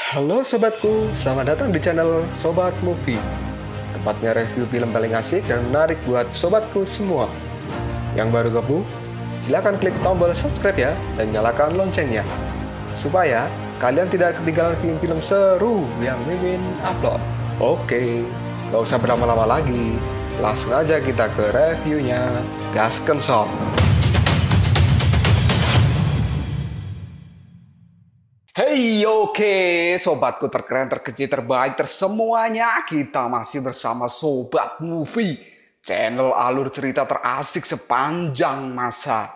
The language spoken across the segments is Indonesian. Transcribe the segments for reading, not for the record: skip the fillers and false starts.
Halo sobatku, selamat datang di channel Sobat Movie. Tempatnya review film paling asik dan menarik buat sobatku semua. Yang baru gabung, silahkan klik tombol subscribe ya dan nyalakan loncengnya, supaya kalian tidak ketinggalan film-film seru yang Mimin upload. Oke, gak usah berlama-lama lagi, langsung aja kita ke reviewnya. Gasken sob. Hey, oke, sobatku terkeren, terkecil, terbaik, tersemuanya. Kita masih bersama Sobat Movie, channel alur cerita terasik sepanjang masa.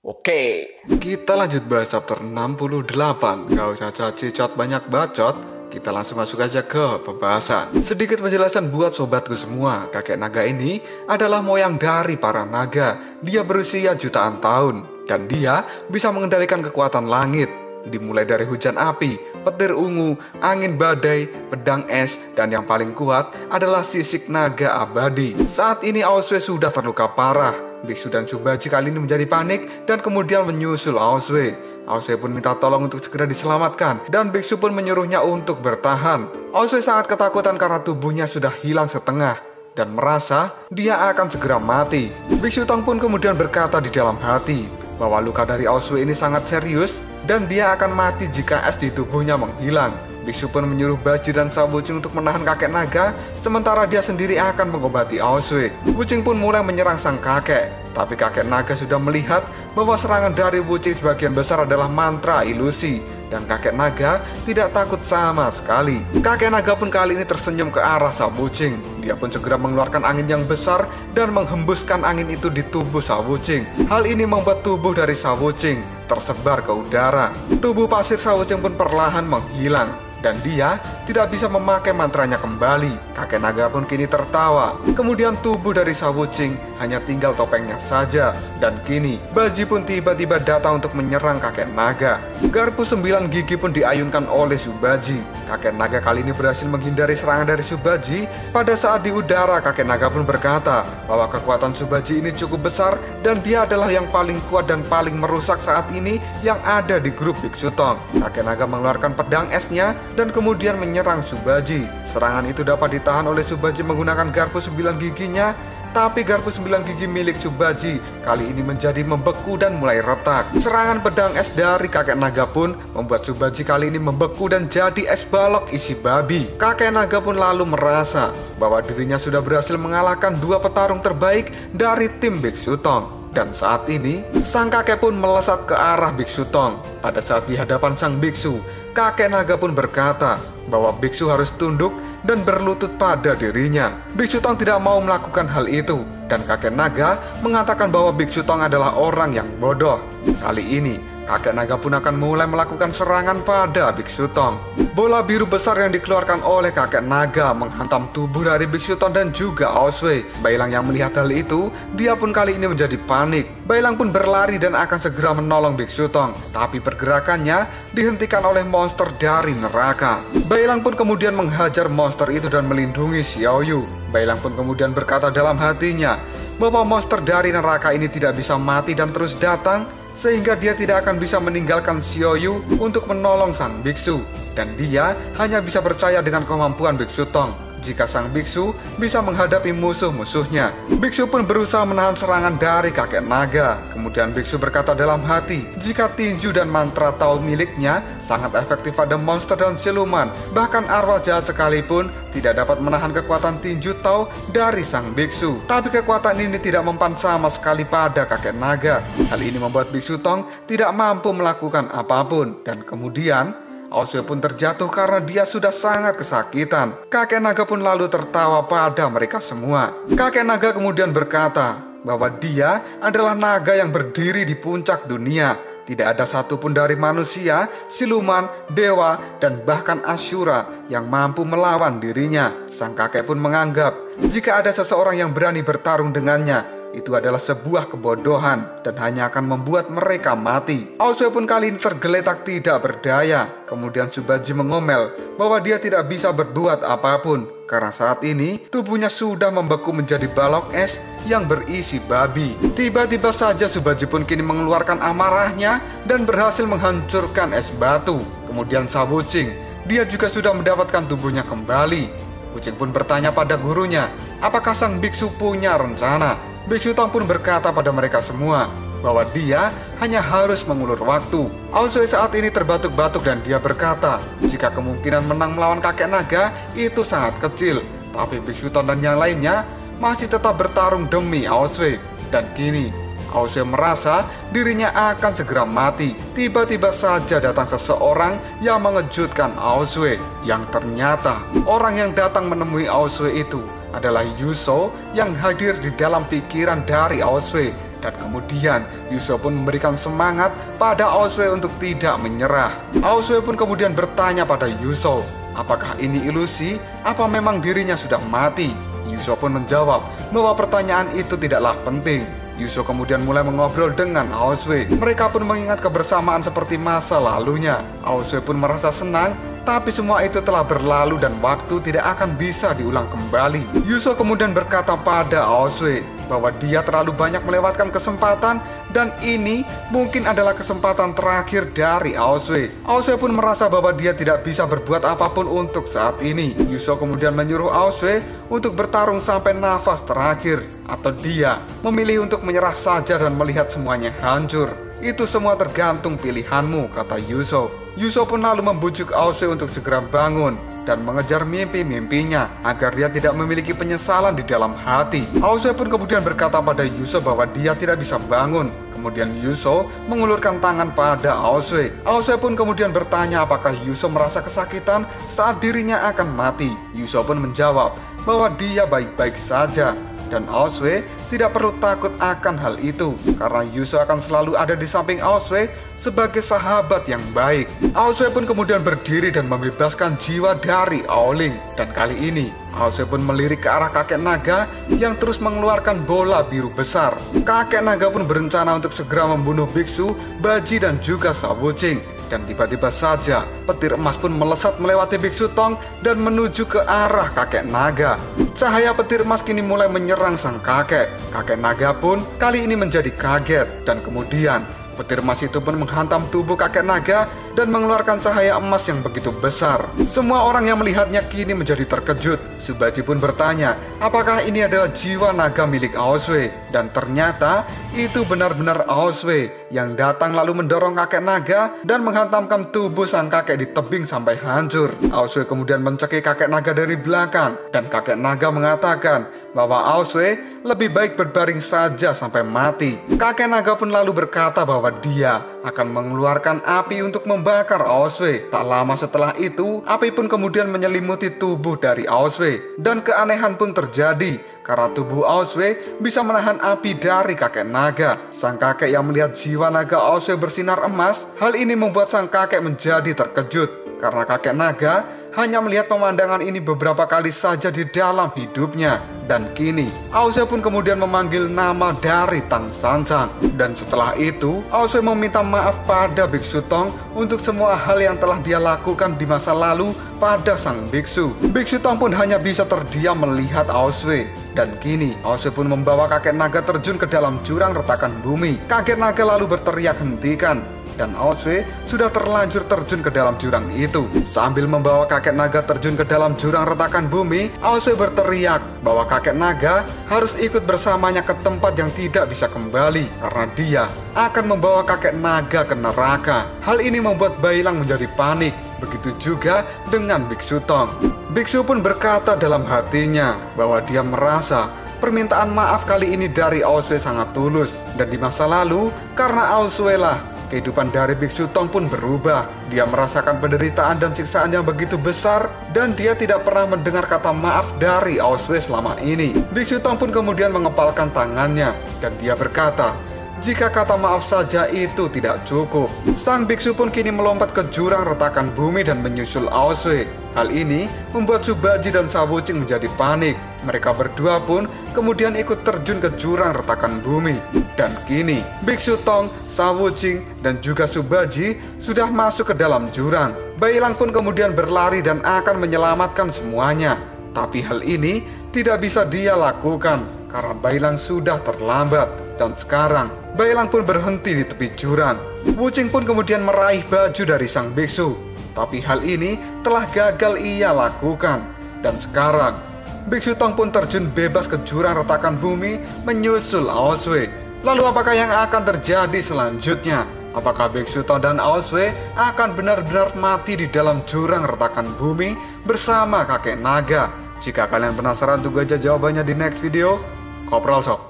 Oke, Kita lanjut bahas chapter 68. Gak usah cacicot banyak bacot, kita langsung masuk aja ke pembahasan. Sedikit penjelasan buat sobatku semua. Kakek naga ini adalah moyang dari para naga. Dia berusia jutaan tahun dan dia bisa mengendalikan kekuatan langit, dimulai dari hujan api, petir ungu, angin badai, pedang es, dan yang paling kuat adalah sisik naga abadi. Saat ini Aoswe sudah terluka parah. Biksu dan Subaji kali ini menjadi panik dan kemudian menyusul Aoswe. Aoswe pun minta tolong untuk segera diselamatkan dan Biksu pun menyuruhnya untuk bertahan. Aoswe sangat ketakutan karena tubuhnya sudah hilang setengah dan merasa dia akan segera mati. Biksu Tong pun kemudian berkata di dalam hati bahwa luka dari Aoswe ini sangat serius dan dia akan mati jika es di tubuhnya menghilang. Biksu pun menyuruh Baji dan Sabucing untuk menahan kakek naga, sementara dia sendiri akan mengobati Aoswe. Wucing pun mulai menyerang sang kakek, tapi kakek naga sudah melihat bahwa serangan dari Wucing sebagian besar adalah mantra ilusi, dan kakek naga tidak takut sama sekali. Kakek naga pun kali ini tersenyum ke arah Sabucing. Dia pun segera mengeluarkan angin yang besar dan menghembuskan angin itu di tubuh Sabucing. Hal ini membuat tubuh dari Sabucing tersebar ke udara. Tubuh pasir Sabucing pun perlahan menghilang dan dia tidak bisa memakai mantranya kembali. Kakek naga pun kini tertawa. Kemudian tubuh dari Sabucing hanya tinggal topengnya saja. Dan kini Baji pun tiba-tiba datang untuk menyerang kakek naga. Garpu 9 gigi pun diayunkan oleh Subaji. Kakek naga kali ini berhasil menghindari serangan dari Subaji. Pada saat di udara, kakek naga pun berkata bahwa kekuatan Subaji ini cukup besar dan dia adalah yang paling kuat dan paling merusak saat ini yang ada di grup Biksu Tong. Kakek naga mengeluarkan pedang esnya dan kemudian menyerang Subaji. Serangan itu dapat ditahan oleh Subaji menggunakan garpu 9 giginya, tapi garpu 9 gigi milik Subaji kali ini menjadi membeku dan mulai retak. Serangan pedang es dari kakek naga pun membuat Subaji kali ini membeku dan jadi es balok isi babi. Kakek naga pun lalu merasa bahwa dirinya sudah berhasil mengalahkan dua petarung terbaik dari tim Biksu Tong. Dan saat ini, sang kakek pun melesat ke arah Biksu Tong. Pada saat di hadapan sang biksu, kakek naga pun berkata bahwa biksu harus tunduk dan berlutut pada dirinya. Biksu Tong tidak mau melakukan hal itu, dan kakek naga mengatakan bahwa Biksu Tong adalah orang yang bodoh. Kali ini, kakek naga pun akan mulai melakukan serangan pada Biksu Tong. Bola biru besar yang dikeluarkan oleh kakek naga menghantam tubuh dari Biksu Tong dan juga Aoswe. Bailang yang melihat hal itu, dia pun kali ini menjadi panik. Bailang pun berlari dan akan segera menolong Biksu Tong, tapi pergerakannya dihentikan oleh monster dari neraka. Bailang pun kemudian menghajar monster itu dan melindungi Xiao Yu. Bailang pun kemudian berkata dalam hatinya bahwa monster dari neraka ini tidak bisa mati dan terus datang, sehingga dia tidak akan bisa meninggalkan Xiao Yu untuk menolong sang biksu. Dan dia hanya bisa percaya dengan kemampuan Biksu Tong jika sang biksu bisa menghadapi musuh-musuhnya. Biksu pun berusaha menahan serangan dari kakek naga. Kemudian biksu berkata dalam hati jika tinju dan mantra Tao miliknya sangat efektif pada monster dan siluman. Bahkan arwah jahat sekalipun tidak dapat menahan kekuatan tinju Tao dari sang biksu. Tapi kekuatan ini tidak mempan sama sekali pada kakek naga. Hal ini membuat Biksu Tong tidak mampu melakukan apapun. Dan kemudian Aoswe pun terjatuh karena dia sudah sangat kesakitan. Kakek naga pun lalu tertawa pada mereka semua. Kakek naga kemudian berkata bahwa dia adalah naga yang berdiri di puncak dunia. Tidak ada satupun dari manusia, siluman, dewa, dan bahkan Asyura yang mampu melawan dirinya. Sang kakek pun menganggap jika ada seseorang yang berani bertarung dengannya, itu adalah sebuah kebodohan dan hanya akan membuat mereka mati. Aoswe pun kali ini tergeletak tidak berdaya. Kemudian Subaji mengomel bahwa dia tidak bisa berbuat apapun karena saat ini tubuhnya sudah membeku menjadi balok es yang berisi babi. Tiba-tiba saja Subaji pun kini mengeluarkan amarahnya dan berhasil menghancurkan es batu. Kemudian Sabucing dia juga sudah mendapatkan tubuhnya kembali. Wuching pun bertanya pada gurunya, apakah sang biksu punya rencana? Biksu Tong pun berkata pada mereka semua bahwa dia hanya harus mengulur waktu. Aosue saat ini terbatuk-batuk dan dia berkata, jika kemungkinan menang melawan kakek naga itu sangat kecil. Tapi Biksu Tong dan yang lainnya masih tetap bertarung demi Aosue. Dan kini Aosue merasa dirinya akan segera mati. Tiba-tiba saja datang seseorang yang mengejutkan Aosue. Yang ternyata orang yang datang menemui Aosue itu adalah Yuso yang hadir di dalam pikiran dari Aosue. Dan kemudian Yuso pun memberikan semangat pada Aosue untuk tidak menyerah. Aosue pun kemudian bertanya pada Yuso, apakah ini ilusi? Apa memang dirinya sudah mati? Yuso pun menjawab bahwa pertanyaan itu tidaklah penting. Yuso kemudian mulai mengobrol dengan Aosue. Mereka pun mengingat kebersamaan seperti masa lalunya. Aosue pun merasa senang, tapi semua itu telah berlalu dan waktu tidak akan bisa diulang kembali. Yuso kemudian berkata pada Aosue bahwa dia terlalu banyak melewatkan kesempatan dan ini mungkin adalah kesempatan terakhir dari Aosue. Aosue pun merasa bahwa dia tidak bisa berbuat apapun untuk saat ini. Yuso kemudian menyuruh Aosue untuk bertarung sampai nafas terakhir, atau dia memilih untuk menyerah saja dan melihat semuanya hancur. Itu semua tergantung pilihanmu, kata Yuso. Yuso pun lalu membujuk Aosue untuk segera bangun dan mengejar mimpi-mimpinya agar dia tidak memiliki penyesalan di dalam hati. Aosue pun kemudian berkata pada Yuso bahwa dia tidak bisa bangun. Kemudian Yuso mengulurkan tangan pada Aosue. Aosue pun kemudian bertanya apakah Yuso merasa kesakitan saat dirinya akan mati. Yuso pun menjawab bahwa dia baik-baik saja. Dan Aosue tidak perlu takut akan hal itu, karena Yuso akan selalu ada di samping Aosue sebagai sahabat yang baik. Aosue pun kemudian berdiri dan membebaskan jiwa dari Aoling. Dan kali ini Aosue pun melirik ke arah kakek naga yang terus mengeluarkan bola biru besar. Kakek naga pun berencana untuk segera membunuh biksu, Baji dan juga Sawuching. Dan tiba-tiba saja petir emas pun melesat melewati Biksu Tong dan menuju ke arah kakek naga. Cahaya petir emas kini mulai menyerang sang kakek. Kakek naga pun kali ini menjadi kaget. Dan kemudian petir emas itu pun menghantam tubuh kakek naga dan mengeluarkan cahaya emas yang begitu besar. Semua orang yang melihatnya kini menjadi terkejut. Subaji pun bertanya, apakah ini adalah jiwa naga milik Aosue? Dan ternyata itu benar-benar Aosue yang datang lalu mendorong kakek naga dan menghantamkan tubuh sang kakek di tebing sampai hancur. Aosue kemudian mencekik kakek naga dari belakang dan kakek naga mengatakan bahwa Aosue lebih baik berbaring saja sampai mati. Kakek naga pun lalu berkata bahwa dia akan mengeluarkan api untuk membakar Aosue. Tak lama setelah itu, api pun kemudian menyelimuti tubuh dari Aosue. Dan keanehan pun terjadi karena tubuh Aosue bisa menahan api dari kakek naga. Sang kakek yang melihat jiwa naga Aosue bersinar emas, hal ini membuat sang kakek menjadi terkejut karena kakek naga hanya melihat pemandangan ini beberapa kali saja di dalam hidupnya. Dan kini Aosue pun kemudian memanggil nama dari Tang Sanzang. Dan setelah itu Aosue meminta maaf pada Biksu Tong untuk semua hal yang telah dia lakukan di masa lalu pada sang biksu. Biksu Tong pun hanya bisa terdiam melihat Aosue. Dan kini Aosue pun membawa kakek naga terjun ke dalam jurang retakan bumi. Kakek naga lalu berteriak hentikan. Dan Aosue sudah terlanjur terjun ke dalam jurang itu. Sambil membawa kakek naga terjun ke dalam jurang retakan bumi, Aosue berteriak bahwa kakek naga harus ikut bersamanya ke tempat yang tidak bisa kembali, karena dia akan membawa kakek naga ke neraka. Hal ini membuat Bailang menjadi panik. Begitu juga dengan Biksu Tong. Biksu pun berkata dalam hatinya bahwa dia merasa permintaan maaf kali ini dari Aosue sangat tulus. Dan di masa lalu, karena Aosue lah kehidupan dari Biksu Tong pun berubah. Dia merasakan penderitaan dan siksaan yang begitu besar dan dia tidak pernah mendengar kata maaf dari Aosue selama ini. Biksu Tong pun kemudian mengepalkan tangannya dan dia berkata, jika kata maaf saja itu tidak cukup. Sang biksu pun kini melompat ke jurang retakan bumi dan menyusul Aosue. Hal ini membuat Subaji dan Sawuching menjadi panik. Mereka berdua pun kemudian ikut terjun ke jurang retakan bumi. Dan kini Biksu Tong, Sawuching, dan juga Subaji sudah masuk ke dalam jurang. Bailang pun kemudian berlari dan akan menyelamatkan semuanya. Tapi hal ini tidak bisa dia lakukan karena Bailang sudah terlambat. Dan sekarang Bailang pun berhenti di tepi jurang. Wuching pun kemudian meraih baju dari sang biksu. Tapi hal ini telah gagal ia lakukan. Dan sekarang, Biksu Tong pun terjun bebas ke jurang retakan bumi menyusul Aoswee. Lalu apakah yang akan terjadi selanjutnya? Apakah Biksu Tong dan Aoswee akan benar-benar mati di dalam jurang retakan bumi bersama kakek naga? Jika kalian penasaran, tunggu aja jawabannya di next video. Kopral Sob.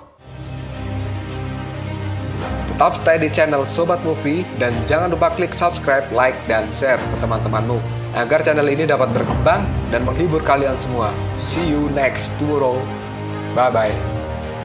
Tetap stay di channel Sobat Movie dan jangan lupa klik subscribe, like, dan share ke teman-temanmu agar channel ini dapat berkembang dan menghibur kalian semua. See you next tomorrow. Bye-bye.